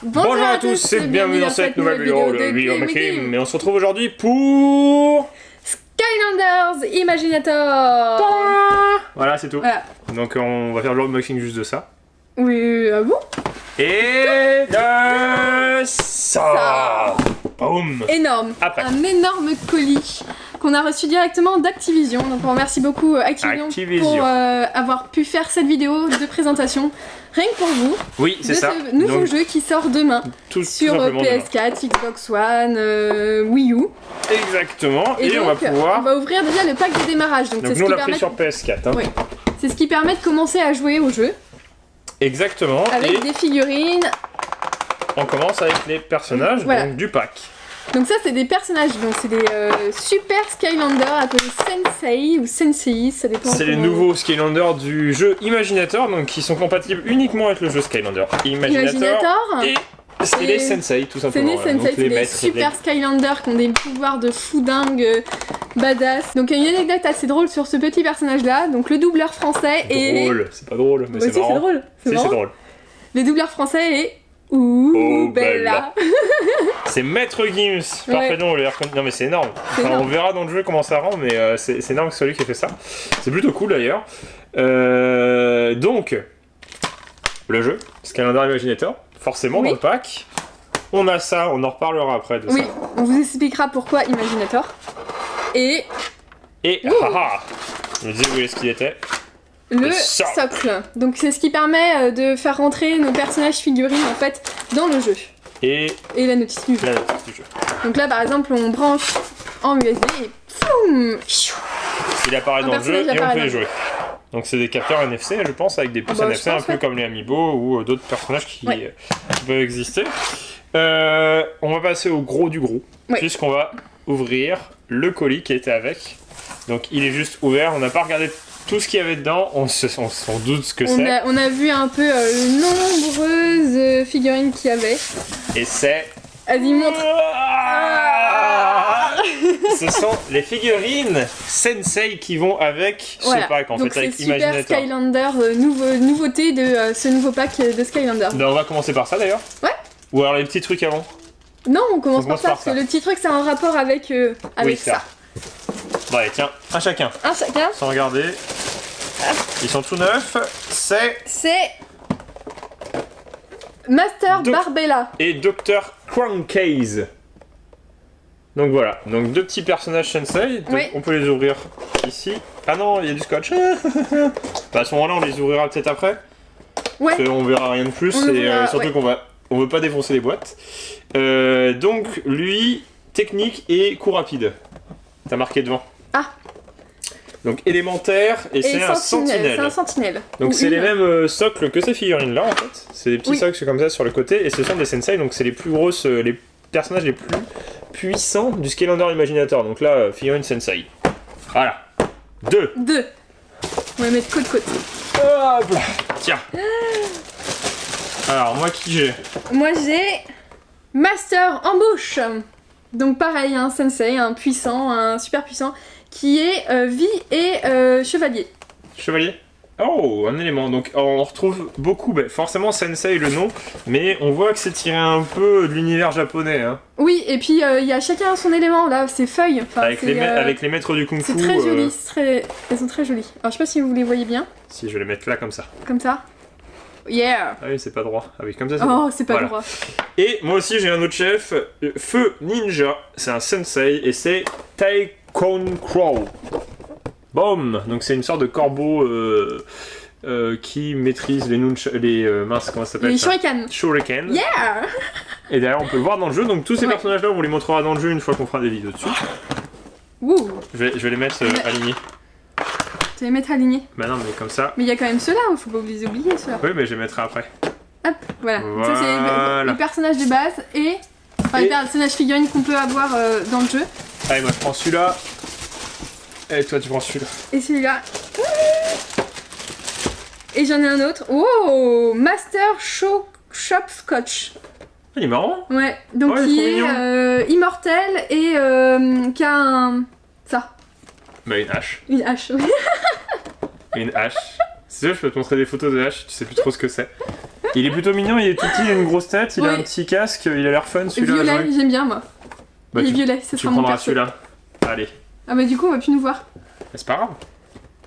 Bonjour à tous et bienvenue dans cette nouvelle vidéo de Guillaume Kim. Et on se retrouve aujourd'hui pour... Skylanders Imaginator. Voilà, c'est tout. Voilà. Donc on va faire le unboxing juste de ça. Oui, ah bon? Et de ça. Boum. Énorme. Après. Un énorme colis qu'on a reçu directement d'Activision. Donc on remercie beaucoup Activision pour avoir pu faire cette vidéo de présentation. Rien que pour vous. Oui, c'est ça. Ce nouveau jeu qui sort demain sur PS4, Xbox One, Wii U. Exactement. Et donc, on va pouvoir... on va ouvrir déjà le pack de démarrage. Donc nous on l'a pris sur PS4. Hein. Oui. C'est ce qui permet de commencer à jouer au jeu. Exactement. Avec des figurines. On commence avec les personnages donc, du pack. Donc ça c'est des personnages, donc c'est des super Skylanders appelés Sensei ou Sensei, ça dépend. C'est les nouveaux Skylanders du jeu Imaginator, donc qui sont compatibles uniquement avec le jeu Skylander Imaginator. Et c'est les Sensei tout simplement. C'est les Sensei, c'est des super Skylanders qui ont des pouvoirs de fou dingue, badass. Donc il y a une anecdote assez drôle sur ce petit personnage là, donc le doubleur français est... Drôle, c'est pas drôle, mais c'est marrant. C'est drôle, c'est drôle. Le doubleur français est... Ouh, Bella. C'est Maître Gims, parfait nom, non mais c'est énorme. Enfin, on verra dans le jeu comment ça rend, mais c'est énorme que c'est celui qui a fait ça. C'est plutôt cool d'ailleurs. Donc, le jeu, Skylanders Imaginator, forcément dans le pack. On a ça, on en reparlera après de ça. Oui, on vous expliquera pourquoi Imaginator. Et haha, je me disais où est-ce qu'il était. Le socle. Donc c'est ce qui permet de faire rentrer nos personnages figurines en fait dans le jeu. Et la notice du jeu. Donc là par exemple on branche en USB et poum, il apparaît dans le jeu et on peut les jouer. Donc c'est des capteurs NFC je pense avec des puces NFC un peu comme les Amiibo ou d'autres personnages qui peuvent exister. On va passer au gros du gros puisqu'on va ouvrir le colis qui était avec. Donc il est juste ouvert, on n'a pas regardé tout ce qu'il y avait dedans, on doute ce que c'est. On a vu un peu nombreuses figurines qu'il y avait. Et c'est... Vas-y, montre. Ce sont les figurines Sensei qui vont avec ce pack en fait, avec Imaginator. Super Skylander, nouveauté de ce nouveau pack de Skylander. Ben, on va commencer par ça d'ailleurs. Ouais. Ou alors les petits trucs avant. Non, on commence par ça, parce que le petit truc c'est un rapport avec ça. Bon allez, tiens, un chacun. Un chacun. Sans regarder. Ils sont tout neufs. C'est... Master Barbella. Et Dr. Crankcase. Donc voilà, donc deux petits personnages Sensei. On peut les ouvrir ici. Ah non, il y a du scotch. À ce moment-là, on les ouvrira peut-être après. Ouais. Parce qu'on verra rien de plus. Et surtout on veut pas défoncer les boîtes. Donc lui, technique et coup rapide. T'as marqué devant. Ah. Donc élémentaire et c'est un sentinelle. C'est un sentinelle. Donc c'est les mêmes socles que ces figurines là en fait. C'est des petits socles comme ça sur le côté et ce sont des Sensei donc c'est les plus grosses, les personnages les plus puissants du Skylander Imaginator. Donc là, figurine Sensei. Voilà. Deux. On va mettre côte. Hop là. Tiens. Alors moi qui j'ai? Moi j'ai Master Embauche. Donc pareil, un Sensei, un puissant, un super puissant, qui est vie et chevalier. Chevalier? Oh, un élément. Donc on retrouve beaucoup, forcément Sensei le nom, mais on voit que c'est tiré un peu de l'univers japonais. Hein. Oui, et puis il y a chacun son élément, là, ses feuilles. Enfin, avec les maîtres du kung-fu. C'est très joli, elles sont très jolies. Alors je sais pas si vous les voyez bien. Si, je vais les mettre là comme ça. Comme ça. Yeah. Ah oui, c'est pas droit. Ah oui, comme ça c'est droit. Oh, c'est pas droit. Et moi aussi j'ai un autre chef, Feu Ninja, c'est un Sensei, et c'est Taikon Crow. Boom. Donc c'est une sorte de corbeau qui maîtrise les mince, comment ça s'appelle? Les shurikens. Shuriken. Yeah. Et d'ailleurs on peut le voir dans le jeu, donc tous ces personnages-là on vous les montrera dans le jeu une fois qu'on fera des vidéos dessus. Ouh. Je vais les mettre alignés. Tu vas les mettre alignés? Bah non mais comme ça. Mais il y a quand même ceux-là, faut pas les oublier ceux-là. Oui mais je les mettrai après. Hop, voilà. Ça c'est les personnages de base et les personnages figurines qu'on peut avoir dans le jeu. Allez moi je prends celui-là. Et toi tu prends celui-là. Et celui-là. Et j'en ai un autre. Oh, Master Shop Scotch. Il est marrant. Ouais, donc il est immortel et qui a un... ça. Bah une hache. Une hache, oui. Une hache. Si tu veux, je peux te montrer des photos de hache, tu sais plus trop ce que c'est. Il est plutôt mignon, il est tout petit, il a une grosse tête, il a un petit casque, il a l'air fun celui-là. Violet, j'aime bien moi. Bah, il est violet, ce sera mon perso. Celui-là. Allez. Ah bah du coup on va plus nous voir. C'est pas grave.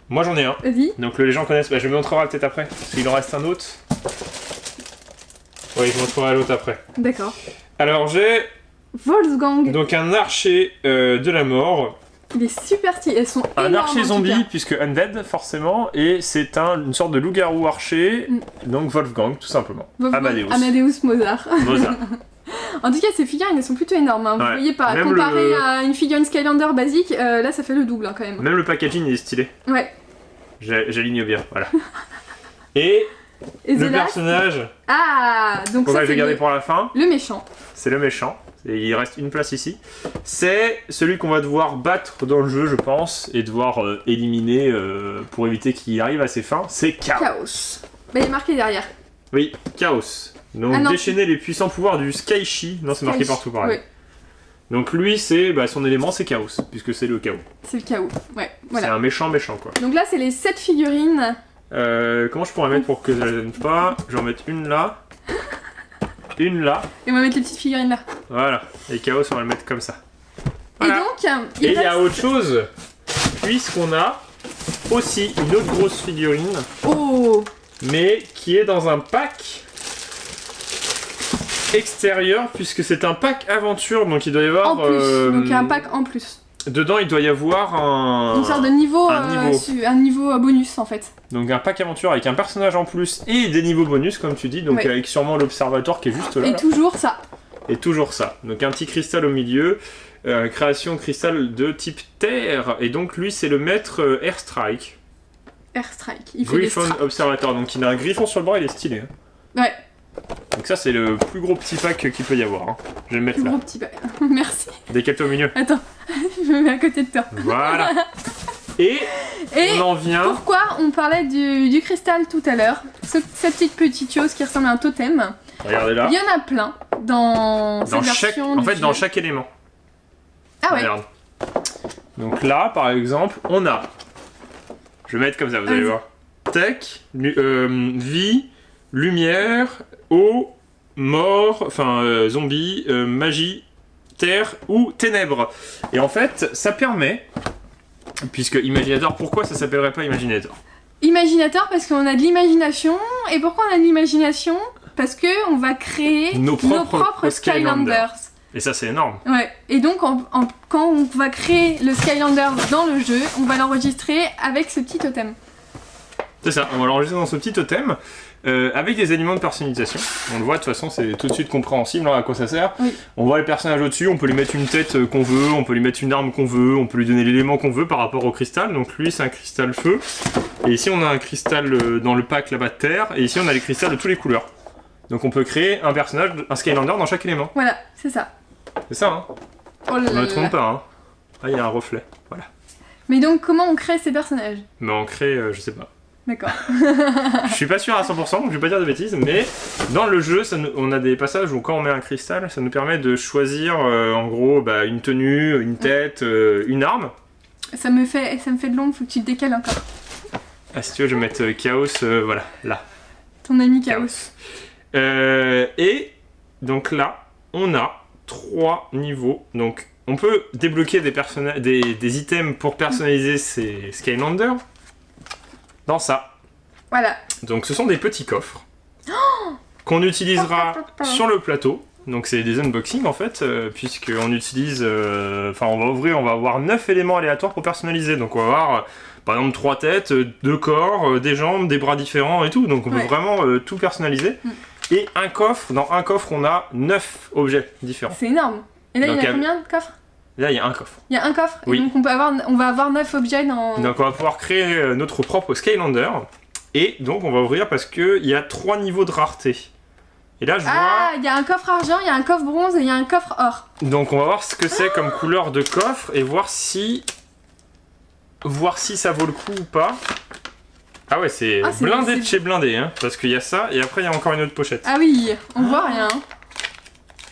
Moi j'en ai un. Vas-y. Donc les gens connaissent, bah, je me montrerai peut-être après. Parce qu'il en reste un autre. Oui, je montrerai l'autre après. D'accord. Alors j'ai... Wolfgang. Donc un archer de la mort. Il est super stylé, elles sont énormes. Un archer zombie, puisque undead forcément, et c'est une sorte de loup-garou archer, donc Wolfgang tout simplement. Amadeus. Amadeus Mozart. Mozart. En tout cas, ces figurines, elles sont plutôt énormes. Hein. Ouais. Vous voyez pas, même comparé à une figurine Skylander basique, là ça fait le double hein, quand même. Même le packaging il est stylé. Ouais. J'aligne bien, voilà. Et le personnage. Ah, donc ça je vais garder pour la fin. Le méchant. C'est le méchant. Et il reste une place ici. C'est celui qu'on va devoir battre dans le jeu, je pense, et devoir éliminer pour éviter qu'il arrive à ses fins. C'est Chaos. Chaos. Bah, il est marqué derrière. Oui, Chaos. Donc déchaîner les puissants pouvoirs du Skyshi. Non, c'est marqué partout pareil. Oui. Donc lui, c'est son élément, c'est Chaos, puisque c'est le chaos. C'est le chaos, ouais. Voilà. C'est un méchant quoi. Donc là, c'est les 7 figurines. Comment je pourrais mettre pour que ça ne gêne pas? Je vais en mettre une là. Une là. Et on va mettre les petites figurines là. Voilà. Et Chaos, on va le mettre comme ça. Voilà. Et donc, il y a autre chose, puisqu'on a aussi une autre grosse figurine. Oh. Mais qui est dans un pack extérieur, puisque c'est un pack aventure, donc il doit y avoir... En plus, donc il y a un pack en plus. Dedans, il doit y avoir une sorte de niveau, un niveau bonus en fait. Donc un pack aventure avec un personnage en plus et des niveaux bonus, comme tu dis, donc avec sûrement l'observatoire qui est juste là. Et toujours ça. Et toujours ça. Donc un petit cristal au milieu, création cristal de type terre, et donc lui c'est le maître Airstrike. Airstrike, il fait Griffon Observator, donc il a un griffon sur le bras, il est stylé. Hein. Ouais. Donc ça c'est le plus gros petit pack qu'il peut y avoir. Hein. Je vais le mettre là. Gros petit pack. Merci. Décale-toi au milieu. Attends, je me mets à côté de toi. Voilà. Et on en vient... Pourquoi on parlait du cristal tout à l'heure? Cette petite chose qui ressemble à un totem. Regardez là. Il y en a plein dans cette version. En fait, dans chaque élément. Ah ouais. Regarde. Donc là, par exemple, on a... Je vais mettre comme ça, vous allez voir. Tech, vie, lumière, eau, mort, enfin zombie, magie, terre ou ténèbres. Et en fait, ça permet, puisque Imaginator, pourquoi ça s'appellerait pas Imaginator? Imaginator parce qu'on a de l'imagination. Et pourquoi on a de l'imagination? Parce que on va créer nos propres Skylanders. Et ça c'est énorme. Ouais. Et donc quand on va créer le Skylander dans le jeu, on va l'enregistrer avec ce petit totem. C'est ça, on va l'enregistrer dans ce petit totem. Avec des éléments de personnalisation. On le voit, de toute façon, c'est tout de suite compréhensible à quoi ça sert. Oui. On voit les personnages au-dessus, on peut lui mettre une tête qu'on veut, on peut lui mettre une arme qu'on veut, on peut lui donner l'élément qu'on veut par rapport au cristal. Donc lui, c'est un cristal feu. Et ici, on a un cristal dans le pack là-bas de terre. Et ici, on a les cristals de toutes les couleurs. Donc on peut créer un personnage, un Skylander dans chaque élément. Voilà, c'est ça. C'est ça, hein. Oh là là. On ne trompe pas, hein. Ah, il y a un reflet, voilà. Mais donc, comment on crée ces personnages? Mais on crée, je sais pas. D'accord. Je suis pas sûr à 100%, donc je vais pas dire de bêtises, mais dans le jeu, on a des passages où quand on met un cristal, ça nous permet de choisir en gros une tenue, une tête, une arme. Ça me fait de l'ombre, faut que tu te décales encore. Ah, si tu veux, je vais mettre Chaos, voilà, là. Ton ami Chaos. Et donc là, on a 3 niveaux, donc on peut débloquer des items pour personnaliser ces Skylanders. Dans ça. Voilà. Donc ce sont des petits coffres qu'on utilisera sur le plateau. Donc c'est des unboxings en fait, puisqu'on utilise... Enfin on va ouvrir, on va avoir 9 éléments aléatoires pour personnaliser. Donc on va avoir par exemple 3 têtes, 2 corps, des jambes, des bras différents et tout. Donc on peut vraiment tout personnaliser. Et un coffre, dans un coffre on a 9 objets différents. C'est énorme. Et là donc, il y a combien de coffres? Là, il y a un coffre. Il y a un coffre. Oui. Et donc on va avoir 9 objets dans... Donc on va pouvoir créer notre propre Skylander. Et donc on va ouvrir parce qu'il y a 3 niveaux de rareté. Et là je vois... Ah, il y a un coffre argent, il y a un coffre bronze et il y a un coffre or. Donc on va voir ce que c'est comme couleur de coffre et voir si ça vaut le coup ou pas. Ah ouais, c'est blindé de chez blindé, hein, parce qu'il y a ça et après il y a encore une autre pochette. Ah oui, on voit rien.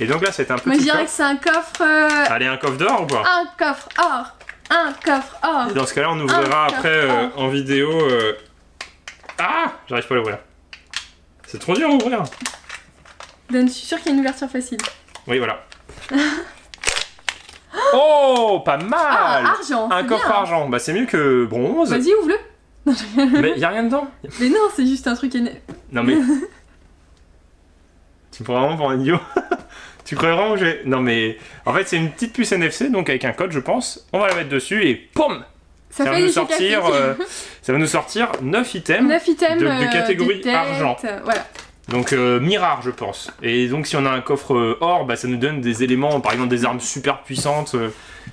Et donc là, c'est un petit coffre. Moi, je dirais que c'est un coffre... Allez, un coffre d'or ou pas? Un coffre or. Un coffre or. Et dans ce cas-là, on ouvrira après en vidéo... Ah, j'arrive pas à l'ouvrir. C'est trop dur à ouvrir. Dan, je suis sûre qu'il y a une ouverture facile. Oui, voilà. Oh, pas mal. Argent. Un coffre argent. Bah, c'est mieux que bronze. Vas-y, ouvre-le. Mais y a rien dedans. Mais non, c'est juste un truc... Non, mais... Tu me prends vraiment pour un idiot. Tu crois vraiment que j'ai... Non, mais... En fait, c'est une petite puce NFC, donc avec un code, je pense. On va la mettre dessus et... POUM ça va nous sortir, ça va nous sortir 9 items, 9 items de catégorie argent. Voilà. Donc mi-rare, je pense. Et donc si on a un coffre or, bah, ça nous donne des éléments, par exemple des armes super puissantes,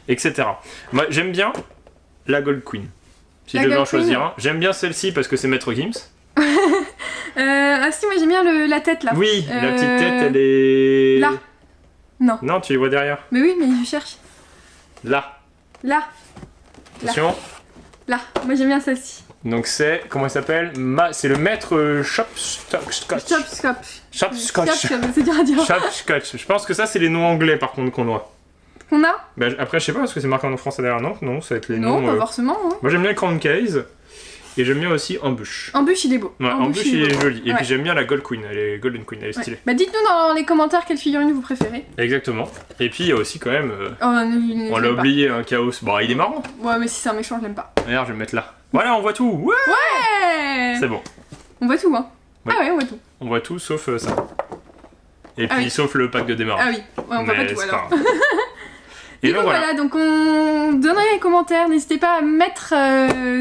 etc. Moi j'aime bien la Gold Queen. Si je devais en choisir un. J'aime bien celle-ci parce que c'est Maître Gims. Ah si, moi j'aime bien la tête là. Oui, la petite tête elle est... Là. Non. Non, tu les vois derrière. Mais oui, mais je cherche. Là. Là. Attention. Là, moi j'aime bien celle-ci. Donc c'est, comment il s'appelle? C'est le maître Shopscotch. Shopscotch. C'est dur à dire. Shopscotch. Je pense que ça c'est les noms anglais par contre qu'on doit. Qu'on a? Bah, après je sais pas parce que c'est marqué en français derrière. Non, ça va être les noms. Non, pas forcément. Hein. Moi j'aime bien Crown Case. Et j'aime bien aussi Ambush. Ambush il est beau. Ouais, Ambush il est joli. Et puis j'aime bien la Gold Queen, elle est Golden Queen, elle est stylée. Bah dites-nous dans les commentaires quelle figurine vous préférez. Exactement. Et puis il y a aussi quand même... on l'a oublié, un Chaos. Bon, il est marrant. Ouais, mais si c'est un méchant, je l'aime pas. Regarde, je vais le mettre là. Voilà, on voit tout. Ouais. C'est bon. On voit tout, hein. Ouais. Ah ouais, on voit tout. On voit tout sauf ça. Et puis sauf le pack de démarrage. Ah oui, ouais, on voit pas tout alors. Et du coup voilà, donc on donnerait les commentaires, n'hésitez pas à mettre,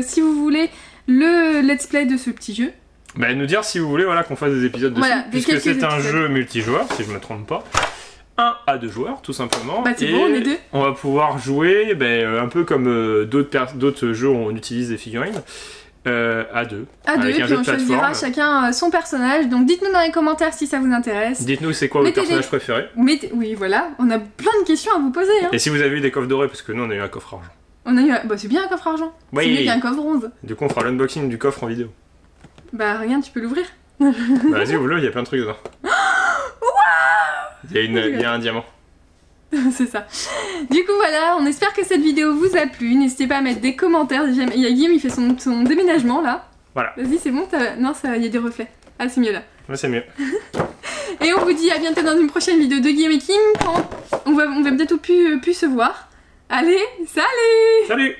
si vous voulez, le let's play de ce petit jeu. Bah nous dire si vous voulez voilà, qu'on fasse des épisodes dessus, puisque c'est un jeu multijoueur, si je me trompe pas. 1 à 2 joueurs, tout simplement. Bah c'est bon, on est deux. On va pouvoir jouer, un peu comme d'autres jeux où on utilise des figurines. À 2. À 2, et puis on choisira chacun son personnage. Donc dites-nous dans les commentaires si ça vous intéresse. Dites-nous c'est quoi votre personnage préféré. Oui, voilà, on a plein de questions à vous poser. Hein. Et si vous avez eu des coffres dorés, parce que nous on a eu un coffre argent. On a eu bah c'est bien un coffre argent. Oui. C'est mieux qu'un coffre bronze. Du coup on fera l'unboxing du coffre en vidéo. Bah regarde, tu peux l'ouvrir. Bah vas-y, ouvre-le, il y a plein de trucs dedans. Il y a un diamant. C'est ça. Du coup voilà, on espère que cette vidéo vous a plu. N'hésitez pas à mettre des commentaires. Il y a Guillaume, il fait son déménagement là. Voilà. Vas-y, c'est bon. Non, il y a des reflets. Ah, c'est mieux là. Ouais, c'est mieux. Et on vous dit à bientôt dans une prochaine vidéo de Guillaume et Kim. On va peut-être plus se voir. Allez, salut! Salut!